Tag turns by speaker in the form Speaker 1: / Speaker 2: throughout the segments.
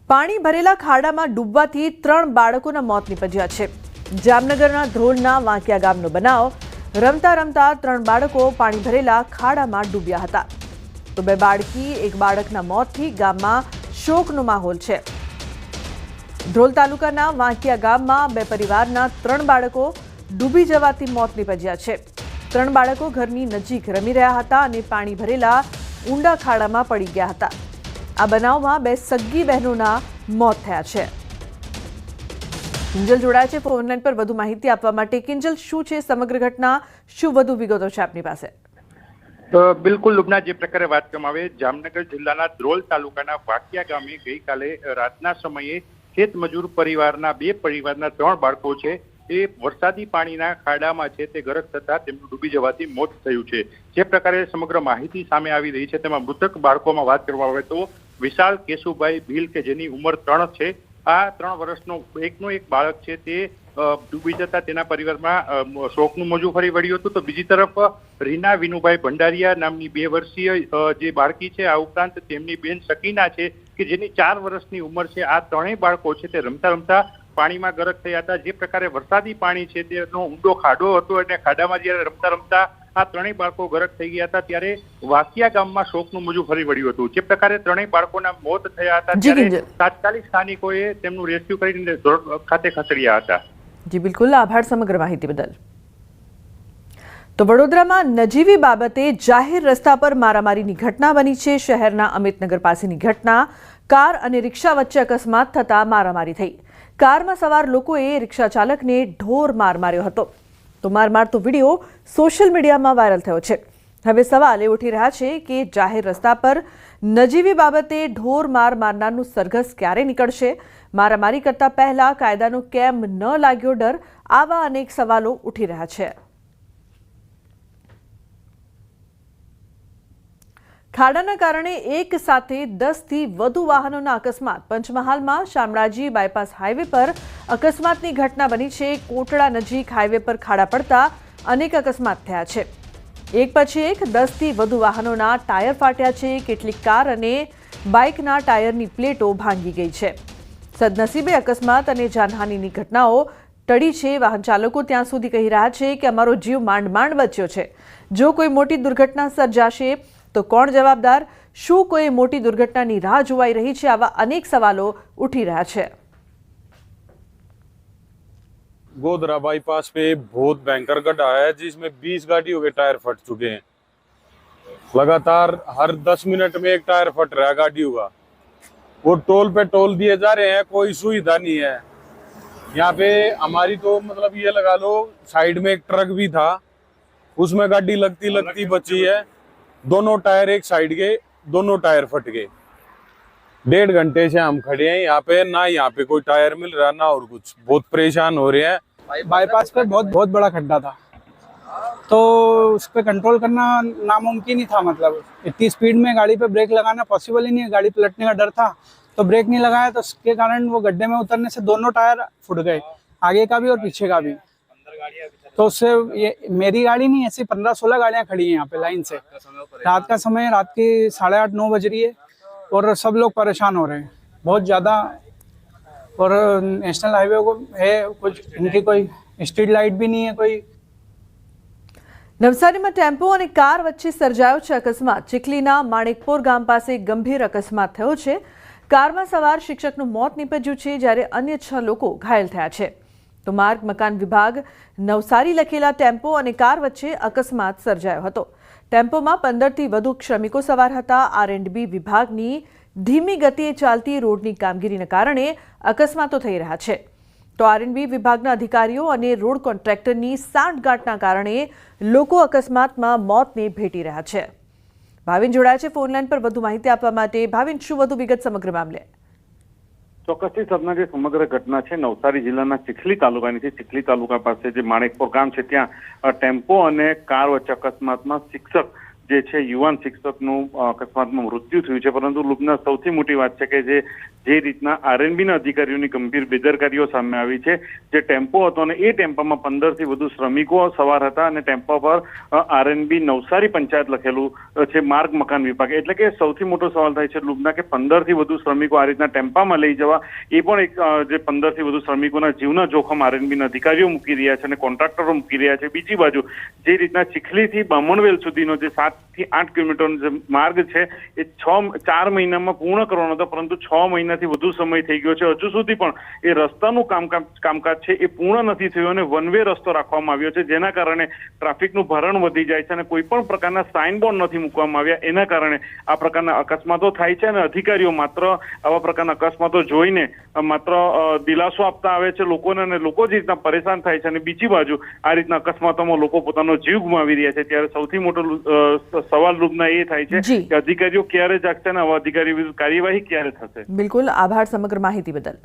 Speaker 1: પાણી ભરેલા ખાડામાં ડૂબવાથી 3 બાળકોના મોત નીપજ્યા છે। જામનગરના ધ્રોલના વાંકિયા ગામનો બનાવ। રમતા રમતા 3 બાળકો પાણી ભરેલા ખાડામાં ડૂબ્યા હતા। તો 2 બાળકી 1 બાળકના મોતથી ગામમાં શોકનો માહોલ છે। ધ્રોલ તાલુકાના વાંકિયા ગામમાં 2 પરિવારના 3 બાળકો ડૂબી જવાથી મોત નીપજ્યા છે। 3 બાળકો ઘરની નજીક રમી રહ્યા હતા અને પાણી ભરેલા ઊંડા ખાડામાં પડી ગયા હતા। આ બનાવમાં 2 સગી બહેનોના મોત થયા છે। કિંજલ જોડાય છે ફોનલાઈન પર વધુ માહિતી આપવા માટે। કિંજલ, શું છે સમગ્ર ઘટના, શું વધુ વિગતો છે આપની પાસે?
Speaker 2: બિલકુલ લુબના, જે પ્રકારે વાત કરવામાં આવે, જામનગર જિલ્લાના ધ્રોલ તાલુકાના વાંકિયા ગામે ગઈકાલે રાતના સમયે ખેતમજૂર પરિવારના 3 બાળકો છે એ વરસાદી પાણીના ખાડામાં છે તે ગરક થતા તેમનું ડૂબી જવાથી મોત થયું છે। જે પ્રકારે સમગ્ર માહિતી સામે આવી રહી છે તેમાં મૃતક બાળકોમાં વાત કરવામાં આવે તો વિશાલ કેશુભાઈ ભીલ કે જેની ઉંમર 3 છે, આ 3 વર્ષનો એક બાળક છે તે ડૂબી જતા તેના પરિવારમાં શોકનું મોજું ફરી વળ્યું હતું। તો બીજી તરફ રીના વિનુભાઈ ભંડારિયા નામની 2 વર્ષીય જે બાળકી છે, આ ઉપરાંત તેમની બેન સકીના છે કે જેની 4 વર્ષની ઉંમર છે। આ 3 બાળકો છે તે રમતા રમતા પાણીમાં ગરક થયા હતા। જે પ્રકારે વરસાદી પાણી છે તેનો ઊંડો ખાડો હતો અને ખાડામાં જ્યારે રમતા રમતા આ 3 બાળકો ગરક થઈ ગયા હતા ત્યારે વાંકિયા ગામમાં શોકનું મોજું ફરી વળ્યું હતું। જે પ્રકારે 3 બાળકોના મોત થયા હતા ત્યારે તાત્કાલિક સ્થાનિકોએ તેમનું રેસ્ક્યુ કરીને ધ્રોલ ખાતે ખસેડ્યા હતા।
Speaker 1: જી બિલકુલ, આભાર સમગ્ર માહિતી બદલ। તો વડોદરામાં નજીવી બાબતે જાહેર રસ્તા પર મારામારીની ઘટના બની છે। શહેરના અમિતનગર પાસેની ઘટના, કાર અને રિક્ષા વચ્ચે અકસ્માત થતા મારામારી થઈ। કારમાં સવાર લોકોએ રિક્ષા ચાલકને ઢોર માર માર્યો હતો। તો માર મારતો વિડીયો સોશિયલ મીડિયામાં વાયરલ થયો છે। હવે સવાલ એ ઉઠી રહ્યા છે કે જાહેર રસ્તા પર નજીવી બાબતે ઢોર માર મારનારનું સરઘસ ક્યારે નીકળશે? મારામારી કરતા પહેલા કાયદાનો કેમ ન લાગ્યો ડર? આવા અનેક સવાલો ઉઠી રહ્યા છે। ખાડાના કારણે એક સાથે 10 થી વધુ વાહનોના અકસ્માત। પંચમહાલમાં શામળાજી બાયપાસ હાઈવે પર અકસ્માતની ઘટના બની છે। કોટડા નજીક હાઈવે પર ખાડા પડતા અનેક અકસ્માત થયા છે। એક પછી એક 10 થી વધુ વાહનોના ટાયર ફાટ્યા છે। કેટલીક કાર અને બાઇકના ટાયરની પ્લેટો ભાંગી ગઈ છે। સદનસીબે અકસ્માત અને જાનહાનિની ઘટનાઓ ટળી છે। વાહન ચાલકો ત્યાં સુધી કહી રહ્યા છે કે અમારો જીવ માંડ માંડ બચ્યો છે। જો કોઈ મોટી દુર્ઘટના સર્જાશે તો કોણ જવાબદાર? શું કોઈ મોટી દુર્ઘટનાની રાહ જોવાઈ રહી છે? આવા અનેક સવાલો ઉઠી રહ્યા છે।
Speaker 3: गोधरा बाईपास पे बहुत भयंकर गड्ढा है जिसमें 20 गाड़ियों के टायर फट चुके हैं। लगातार हर 10 मिनट में एक टायर फट रहा है गाड़ियों का। वो टोल पे टोल दिए जा रहे हैं, कोई सुविधा नहीं है यहाँ पे। हमारी तो मतलब ये लगा लो, साइड में एक ट्रक भी था, उसमें गाड़ी लगती लगती बची है। दोनों टायर एक साइड के, दोनों टायर फट गए। 1.5 घंटे से हम खड़े हैं यहाँ पे, ना यहाँ पे कोई टायर मिल रहा ना और कुछ। बहुत परेशान हो रहे हैं।
Speaker 4: बाईपास पे बहुत बड़ा खड्डा था तो उस पर कंट्रोल करना नामुमकिन ही था। मतलब इतनी स्पीड में गाड़ी पे ब्रेक लगाना पॉसिबल ही नहीं है। गाड़ी पलटने का डर था तो ब्रेक नहीं लगाया, तो उसके कारण वो गड्ढे में उतरने से दोनों टायर फूट गए, आगे का भी और पीछे का भी। तो उससे ये मेरी गाड़ी नहीं, ऐसी 15-16 गाड़ियाँ खड़ी हैं यहाँ पे लाइन से। रात का समय, रात की 8:30-9 बज रही है और सब लोग परेशान हो रहे हैं बहुत ज़्यादा। और नेशनल हाईवे को है कुछ, इनकी कोई स्ट्रीट लाइट भी नहीं है कोई।
Speaker 1: નવસારીમાં ટેમ્પો અને કાર વચ્ચે સર્જાયો છે અકસ્માત। ચીખલીના માણેકપોર ગામ પાસે ગંભીર અકસ્માત થયો છે। કારમાં સવાર શિક્ષકનું મોત નીપજ્યું છે જ્યારે અન્ય 6 લોકો ઘાયલ થયા છે। તો માર્ગ મકાન વિભાગ નવસારી લખેલા ટેમ્પો અને કાર વચ્ચે અકસ્માત સર્જાયો હતો। ટેમ્પોમાં 15 થી વધુ શ્રમિકો સવાર હતા। R&B વિભાગની ધીમી ગતિએ ચાલતી રોડની કામગીરીના કારણે અકસ્માતો થઈ રહ્યા છે। તો R&B વિભાગના અધિકારીઓ અને રોડ કોન્ટ્રાક્ટરની સાંઠગાંઠના કારણે લોકો અકસ્માતમાં મોતને ભેટી રહ્યા છે। ભાવિન જોડાયા છે ફોનલાઈન પર વધુ માહિતી આપવા માટે। ભાવિન, શું વધુ વિગત સમગ્ર મામલે?
Speaker 5: ચોક્કસથી સપના, જે સમગ્ર ઘટના છે નવસારી જિલ્લાના ચીખલી તાલુકાની છે। ચીખલી તાલુકા પાસે જે માણેકપોર ગામ છે ત્યાં ટેમ્પો અને કાર વચ્ચે અકસ્માતમાં શિક્ષક જે છે યુવાન શિક્ષકનું અકસ્માતમાં મૃત્યુ થયું છે. પરંતુ લુબના સૌથી મોટી વાત છે કે જે રીતના આરએનબીના અધિકારીઓની ગંભીર બેદરકારીઓ સામે આવી છે. જે ટેમ્પો હતો અને એ ટેમ્પામાં 15 થી વધુ શ્રમિકો સવાર હતા અને ટેમ્પા પર આરએનબી નવસારી પંચાયત લખેલું છે, માર્ગ મકાન વિભાગ. એટલે કે સૌથી મોટો સવાલ થાય છે લુબના કે 15 થી વધુ શ્રમિકો આ રીતના ટેમ્પામાં લઈ જવા, એ પણ એક જે 15 થી વધુ શ્રમિકોના જીવના જોખમ આરએનબીના અધિકારીઓ મૂકી રહ્યા છે અને કોન્ટ્રાક્ટરો મૂકી રહ્યા છે. બીજી બાજુ જે રીતના ચીખલીથી બામણવેલ સુધીનો જે 7 થી 8 કિલોમીટરનો જે માર્ગ છે એ 4 મહિનામાં પૂર્ણ કરવાનો હતો, પરંતુ 6 મહિનાથી વધુ સમય થઈ ગયો છે. હજુ સુધી પણ એ રસ્તાનું કામકાજ છે એ પૂર્ણ નથી થયું અને વન વે રસ્તો રાખવામાં આવ્યો છે, જેના કારણે ટ્રાફિકનું ભરણ વધી જાય છે અને કોઈ પણ પ્રકારના સાઇન બોર્ડ નથી મૂકવામાં આવ્યા. એના કારણે આ પ્રકારના અકસ્માતો થાય છે અને અધિકારીઓ માત્ર આવા પ્રકારના અકસ્માતો જોઈને માત્ર દિલાસો આપતા આવે છે લોકોને અને લોકો જ રીતના પરેશાન થાય છે. અને બીજી બાજુ આ રીતના અકસ્માતોમાં લોકો પોતાનો જીવ ગુમાવી રહ્યા છે. ત્યારે સૌથી મોટો સવાલ લુબના એ થાય છે કે અધિકારીઓ ક્યારે જાગશે અને આવા અધિકારીઓ વિરુદ્ધ કાર્યવાહી ક્યારે થશે.
Speaker 1: બિલકુલ, આભાર સમગ્ર માહિતી બદલ.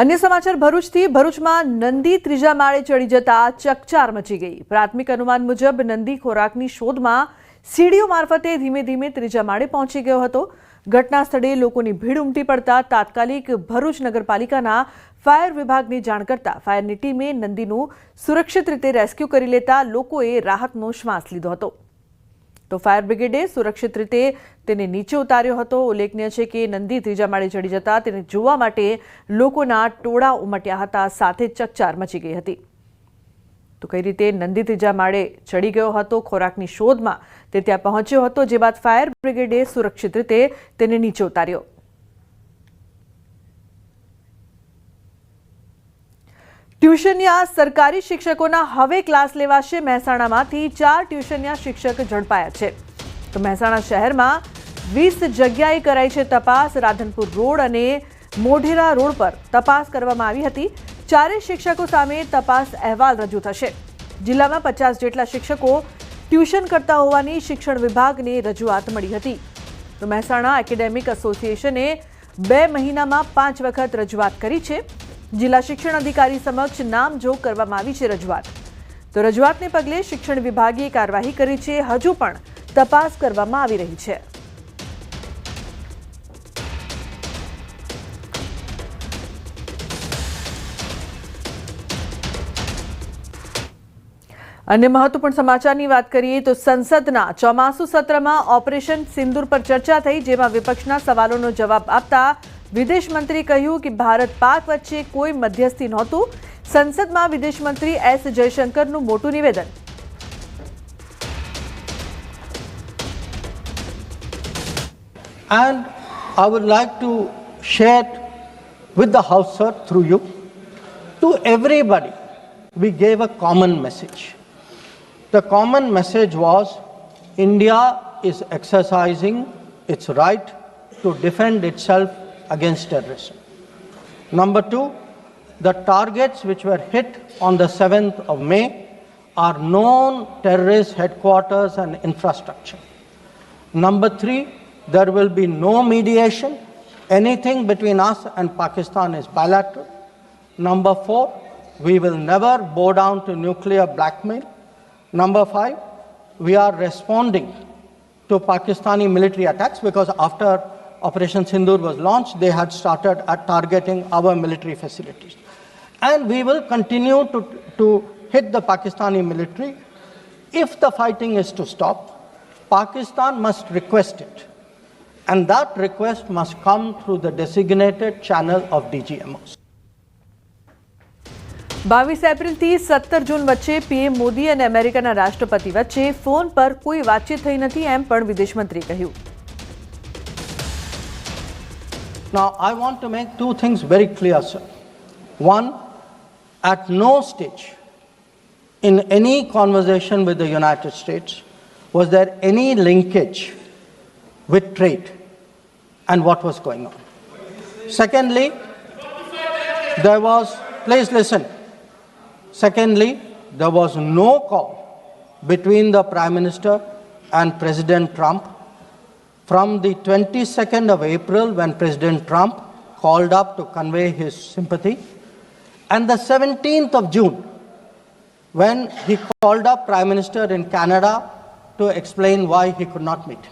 Speaker 1: અન્ય સમાચાર ભરૂચથી. ભરૂચમાં નંદી ત્રીજા માળે ચડી જતા ચકચાર મચી ગઈ. પ્રાથમિક અનુમાન મુજબ નંદી ખોરાકની શોધમાં સીડીઓ મારફતે ધીમે ધીમે ત્રીજા માળે પહોંચી ગયો હતો. ઘટના સ્થળે લોકોની ભીડ ઉમટી પડતા તાત્કાલિક ભરૂચ નગરપાલિકાના ફાયર વિભાગને જાણ કરતા ફાયરની ટીમે નંદીનું સુરક્ષિત રીતે રેસ્ક્યુ કરી લેતા લોકોએ રાહતનો શ્વાસ લીધો હતો. તો ફાયર બ્રિગેડે સુરક્ષિત રીતે તેને નીચે ઉતાર્યો હતો. ઉલ્લેખનીય છે કે નંદી ત્રીજા માળે ચડી જતા તેને જોવા માટે લોકોના ટોળા ઉમટ્યા હતા, સાથે ચકચાર મચી ગઈ હતી. તો કઈ રીતે નંદી ત્રીજા માળે ચડી ગયો હતો ખોરાકની શોધમાં તે ત્યાં પહોંચ્યો હતો, જે બાદ ફાયર બ્રિગેડે સુરક્ષિત રીતે તેને નીચે ઉતાર્યો. ટ્યુશનિયા સરકારી શિક્ષકોના હવે ક્લાસ લેવાશે. મહેસાણામાંથી 4 ટ્યુશનિયા શિક્ષક ઝડપાયા છે. તો મહેસાણા શહેરમાં 20 જગ્યાએ કરાઈ છે તપાસ. રાધનપુર રોડ અને મોઢેરા રોડ પર તપાસ કરવામાં આવી હતી. 4 શિક્ષકો સામે તપાસ અહેવાલ રજૂ થશે. જિલ્લામાં 50 જેટલા શિક્ષકો ટ્યુશન કરતા હોવાની શિક્ષણ વિભાગને રજૂઆત મળી હતી. તો મહેસાણા એકેડેમિક એસોસિએશને 2 મહિનામાં 5 વખત રજૂઆત કરી છે. જિલ્લા શિક્ષણ અધિકારી સમક્ષ નામજોગ કરવામાં આવી છે રજૂઆત. તો રજૂઆતને પગલે શિક્ષણ વિભાગે કાર્યવાહી કરી છે. હજુ પણ તપાસ કરવામાં આવી રહી છે. અન્ય મહત્વપૂર્ણ સમાચારની વાત કરીએ તો સંસદના ચોમાસુ સત્રમાં ઓપરેશન સિંદૂર પર ચર્ચા થઈ, જેમાં વિપક્ષના સવાલોનો જવાબ આપતા વિદેશ મંત્રી કહ્યું કે ભારત પાક વચ્ચે કોઈ મધ્યસ્થી નહોતું. સંસદમાં વિદેશ મંત્રી એસ જયશંકરનું મોટું નિવેદન.
Speaker 6: And I would like to share with the House, sir, through you, to everybody, we gave a common message. The common message was India is exercising its right to defend itself against terrorism. Number 2, the targets which were hit on the 7th of May are known terrorist headquarters and infrastructure. Number 3, there will be no mediation. Anything between us and Pakistan is bilateral. Number 4, we will never bow down to nuclear blackmail. Number 5, we are responding to Pakistani military attacks because after Operation Sindoor was launched, they had started targeting our military facilities. And we will continue to hit the Pakistani military. If the fighting is to stop, Pakistan must request it. And that request must come through the designated channel of DGMOs.
Speaker 1: 22 એપ્રિલથી 17 જૂન વચ્ચે PM Modi અને અમેરિકાના રાષ્ટ્રપતિ વચ્ચે phone પર કોઈ વાતચીત થઈ નથી, એમ પણ વિદેશ મંત્રીએ કહ્યું.
Speaker 6: Now, I want to make 2 things very clear, sir. One, at no stage in any conversation with the United States was there any linkage with trade and what was going on. Secondly, there was, please listen. Secondly, there was no call between the Prime Minister and President Trump from the 22nd of April when President Trump called up to convey his sympathy and the 17th of June when he called up Prime Minister in Canada to explain why he could not meet.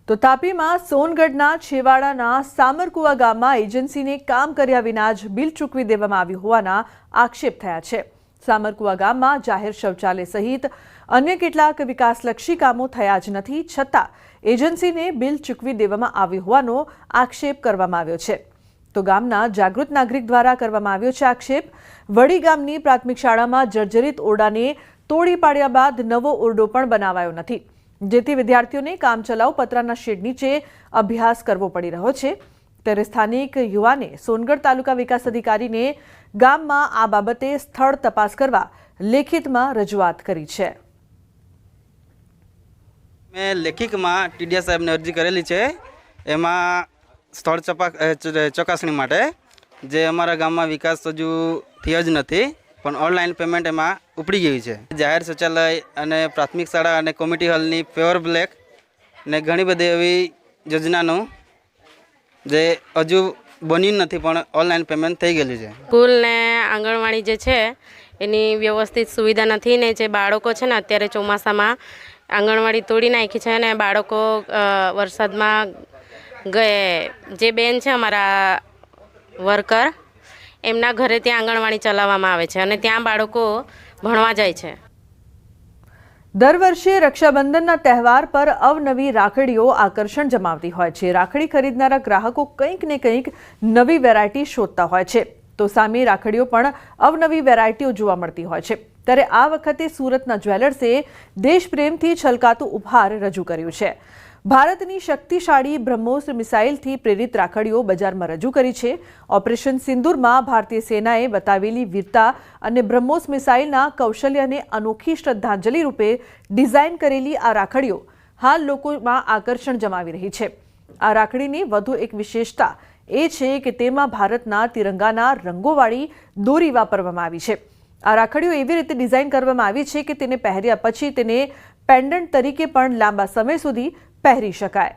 Speaker 1: તો તાપીમાં સોનગઢના છેવાડાના સામરકુવા ગામમાં એજન્સીને કામ કર્યા વિના જ bill ચૂકવી દેવામાં આવ્યું હોવાના આક્ષેપ થયા છે. સામરકુવા ગામમાં જાહેર શૌચાલય સહિત અન્ય કેટલાક વિકાસલક્ષી કામો થયા જ નથી, છતાં એજન્સીને બિલ ચૂકવી દેવામાં આવ્યું હોવાનો આક્ષેપ કરવામાં આવ્યો છે. તો ગામના જાગૃત નાગરિક દ્વારા કરવામાં આવ્યો છે આક્ષેપ. વડી ગામની પ્રાથમિક શાળામાં જર્જરિત ઓરડાને તોડી પાડ્યા બાદ નવો ઓરડો પણ બનાવાયો નથી, જેથી વિદ્યાર્થીઓને કામચલાઉ પતરાના શેડ નીચે અભ્યાસ કરવો પડી રહ્યો છે. ત્યારે સ્થાનિક યુવાને સોનગઢ તાલુકા વિકાસ અધિકારીને ગામમાં આ બાબતે સ્થળ તપાસ કરવા લેખિતમાં રજૂઆત કરી છે.
Speaker 7: મેં લેખિતમાં ટીડીયા સાહેબને અરજી કરેલી છે, એમાં સ્થળ ચકાસણી માટે જે અમારા ગામમાં વિકાસ હજુ થયો જ નથી, પણ ઓનલાઈન પેમેન્ટ એમાં ઉપડી ગયું છે. જાહેર શૌચાલય અને પ્રાથમિક શાળા અને કોમ્યુનિટી હોલની પેવર બ્લેક ને ઘણી બધી એવી યોજનાનું જે હજુ બન્યું નથી, પણ ઓનલાઈન પેમેન્ટ થઈ ગયેલું છે.
Speaker 8: સ્કૂલ ને આંગણવાડી જે છે એની વ્યવસ્થિત સુવિધા નથી ને જે બાળકો છે ને અત્યારે ચોમાસામાં આંગણવાડી તોડી નાખી છે અને બાળકો વરસાદમાં જે બેન છે અમારા વર્કર એમના ઘરે ત્યાં આંગણવાડી ચલાવવામાં આવે છે અને ત્યાં બાળકો ભણવા જાય છે.
Speaker 1: દર વર્ષે રક્ષાબંધનના તહેવાર પર અવનવી રાખડીઓ આકર્ષણ જમાવતી હોય છે. રાખડી ખરીદનારા ગ્રાહકો કંઈક ને કંઈક નવી વેરાયટી શોધતા હોય છે, તો સામે રાખડીઓ પણ અવનવી વેરાયટીઓ જોવા મળતી હોય છે. ત્યારે આ વખતે સુરતના જ્વેલર્સે દેશપ્રેમથી છલકાતું ઉપહાર રજૂ કર્યું છે. ભારતની શક્તિશાળી બ્રહ્મોસ મિસાઇલથી પ્રેરિત રાખડીઓ બજારમાં રજૂ કરી છે. ઓપરેશન સિંદૂરમાં ભારતીય સેનાએ બતાવેલી વીરતા અને બ્રહ્મોસ મિસાઇલના કૌશલ્યને અનોખી શ્રદ્ધાંજલિ રૂપે ડિઝાઇન કરેલી આ રાખડીઓ હાલ લોકોમાં આકર્ષણ જમાવી રહી છે. આ રાખડીની વધુ એક વિશેષતા એ છે કે તેમાં ભારતના તિરંગાના રંગોવાળી દોરી વાપરવામાં આવી છે. આ રાખડીઓ એવી રીતે ડિઝાઇન કરવામાં આવી છે કે તેને પહેર્યા પછી તેને પેન્ડન્ટ તરીકે પણ લાંબા સમય સુધી પહેરી શકાય.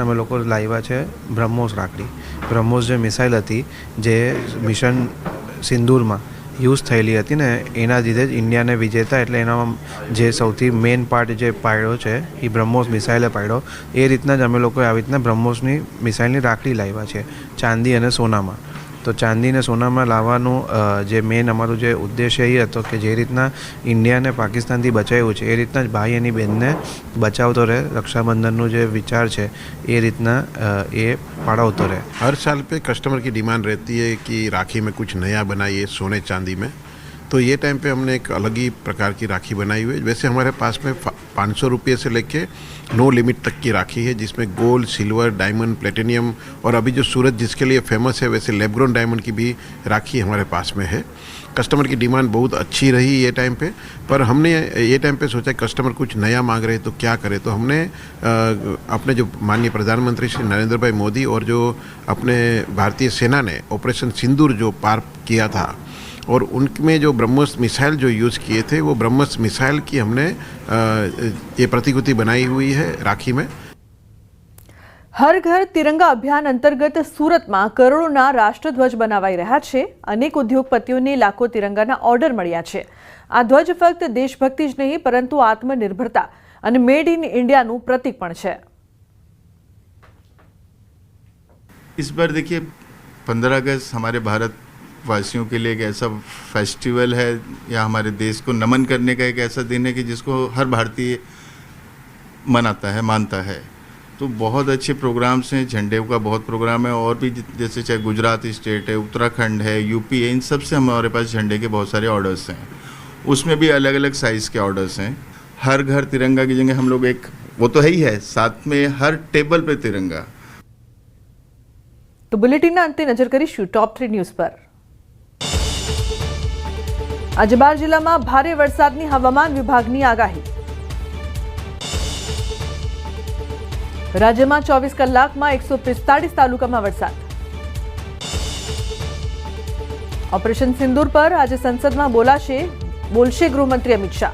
Speaker 9: અમે લોકો લાવ્યા છે બ્રહ્મોસ રાખડી. બ્રહ્મોસ જે મિસાઇલ હતી જે મિશન સિંદૂરમાં યુઝ થયેલી હતી ને એના લીધે જ ઇન્ડિયાને વિજેતા, એટલે એનામાં જે સૌથી મેઇન પાર્ટ જે પાડ્યો છે એ બ્રહ્મોસ મિસાઇલે પાડ્યો. એ રીતના જ અમે લોકોએ આવી રીતના બ્રહ્મોસની મિસાઇલની રાખડી લાવ્યા છે ચાંદી અને સોનામાં. તો ચાંદી અને સોનામાં લાવવાનું જે મેઇન અમારું જે ઉદ્દેશ્ય એ હતો કે જે રીતના ઇન્ડિયાને પાકિસ્તાનથી બચાવ્યું છે એ રીતના જ ભાઈ એની બહેનને બચાવતો રહે. રક્ષાબંધનનું જે વિચાર છે એ રીતના એ પાડવતો રહે.
Speaker 10: हर साल पे कस्टमर की डिमांड रहती है कि राखी में कुछ नया बनाइए सोने चांदी में, तो ये टाइम पे हमने एक अलग ही प्रकार की राखी बनाई हुई है. वैसे हमारे पास में 500 रुपये से लेके नो लिमिट तक की राखी है, जिसमें गोल्ड, सिल्वर, डायमंड, प्लेटिनियम और अभी जो सूरत जिसके लिए फेमस है वैसे लेब्रॉन डायमंड की भी राखी हमारे पास में है. कस्टमर की डिमांड बहुत अच्छी रही ये टाइम पे, पर हमने ये टाइम पे सोचा कस्टमर कुछ नया मांग रहे तो क्या करें, तो हमने अपने जो माननीय प्रधानमंत्री श्री नरेंद्र भाई मोदी और जो अपने भारतीय सेना ने ऑपरेशन सिंदूर जो पार किया था और उनमें जो ब्रह्मोस मिसाइल जो यूज़ किए थे वो ब्रह्मोस मिसाइल की हमने ये प्रतिकृति बनाई हुई है राखी में.
Speaker 1: હર ઘર તિરંગા અભિયાન અંતર્ગત સુરતમાં કરોડોના રાષ્ટ્રધ્વજ બનાવાઈ રહ્યા છે. અનેક ઉદ્યોગપતિઓને લાખો તિરંગાના ઓર્ડર મળ્યા છે. આ ધ્વજ ફક્ત દેશભક્તિ જ નહીં પરંતુ આત્મનિર્ભરતા અને મેડ ઇન ઇન્ડિયાનું પ્રતીક પણ છે.
Speaker 11: इस बार देखिए 15 अगस्त हमारे भारत वासियों के लिए एक ऐसा फेस्टिवल है या हमारे देश को नमन करने का एक ऐसा दिन है कि जिसको हर भारतीय मनाता है, मानता है. तो बहुत अच्छे प्रोग्राम्स हैं. झंडे का बहुत प्रोग्राम है और भी जैसे चाहे गुजरात स्टेट है, उत्तराखंड है, यूपी है, इन सब से हमारे पास झंडे के बहुत सारे ऑर्डर्स हैं. उसमें भी अलग अलग साइज़ के ऑर्डर्स हैं. हर घर तिरंगा की जगह हम लोग एक वो तो है ही है, साथ में हर टेबल पे तिरंगा.
Speaker 1: તો બુલેટિનના અંતે નજર કરીશું ટોપ 3 ન્યૂઝ પર. આજે 12 જિલ્લામાં ભારે વરસાદની હવામાન વિભાગની આગાહી. રાજ્યમાં 24 કલાકમાં 145 તાલુકામાં વરસાદ. ઓપરેશન સિંદૂર પર આજે સંસદમાં બોલશે ગૃહમંત્રી અમિત શાહ.